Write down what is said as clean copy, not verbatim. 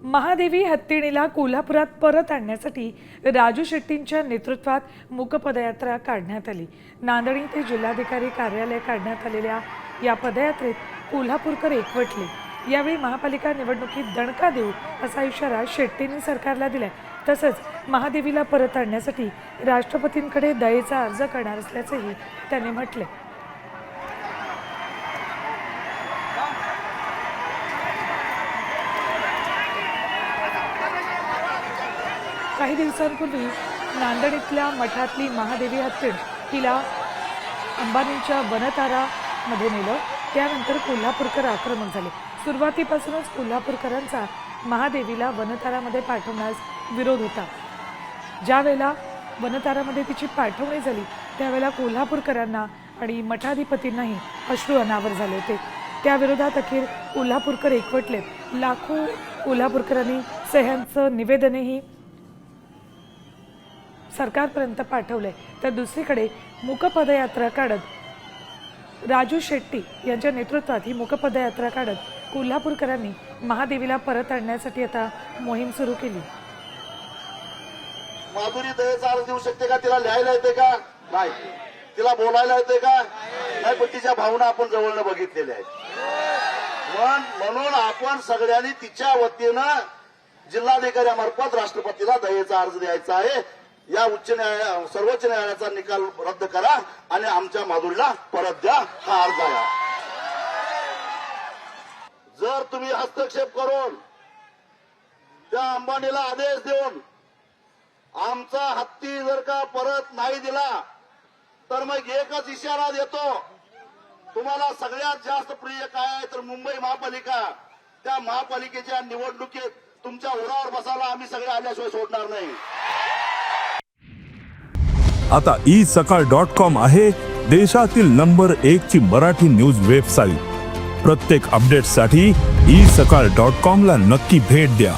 महादेवी हत्तीणीला कोल्हापुरात परत आणण्यासाठी राजू शेट्टींच्या नेतृत्वात मूक पदयात्रा काढण्यात आली। नांदणी ते जिल्हाधिकारी कार्यालय काढण्यात आलेल्या या पदयात्रेत कोल्हापूरकर एकवटले। यावेळी महापालिका निवडणुकीत दणका देऊ असा इशारा शेट्टींनी सरकारला दिलाय। तसंच महादेवीला परत आणण्यासाठी राष्ट्रपतींकडे दयेचा अर्ज करणार असल्याचंही त्यांनी म्हटले। काही दिवसांपूर्वी नांदेडीतल्या मठातली महादेवी हत्तीण हिला अंबानींच्या वनतारामध्ये नेलं। त्यानंतर कोल्हापूरकर आक्रमक झाले। सुरुवातीपासूनच कोल्हापूरकरांचा महादेवीला वनतारामध्ये पाठवण्यास विरोध होता। ज्यावेळेला वनतारामध्ये तिची पाठवणी झाली त्यावेळेला कोल्हापूरकरांना आणि मठाधिपतींनाही अश्रू अनावर झाले होते। त्याविरोधात अखेर कोल्हापूरकर एकवटले। लाखो कोल्हापूरकरांनी सह्यांचं निवेदनही सरकारपर्यंत पाठवले। तर दुसरीकडे मूक पदयात्रा काढत राजू शेट्टी यांच्या नेतृत्वात ही मूक पदयात्रा काढत कोल्हापूरकरांनी महादेवीला परत आणण्यासाठी आता मोहीम सुरू केली। माधुरी दयेचा अर्ज देऊ शकते का? तिला लिहायला येते का? नाही। तिला बोलायला येते का? नाही। पण तिच्या भावना आपण जवळनं बघितलेल्या आहेत। म्हणून आपण सगळ्यांनी तिच्या वतीनं जिल्हाधिकाऱ्यामार्फत राष्ट्रपतीला दयेचा अर्ज द्यायचा आहे। या सर्वोच्च न्यायालयाचा निकाल रद्द करा आणि आमच्या माधुरीला परत द्या, हा अर्ज आहे। जर तुम्ही हस्तक्षेप करून त्या अंबानीला आदेश देऊन आमचा हत्ती जर का परत नाही दिला तर मग एकच इशारा देतो, तुम्हाला सगळ्यात जास्त प्रिय काय आहे तर मुंबई महापालिका। त्या महापालिकेच्या निवडणुकीत तुमच्या उरावर बसायला आम्ही सगळे आल्याशिवाय सोडणार नाही। आता isakal.com आहे देशातील नंबर 1 ची मराठी न्यूज वेबसाईट। प्रत्येक अपडेटसाठी isakal.com ला नक्की भेट द्या।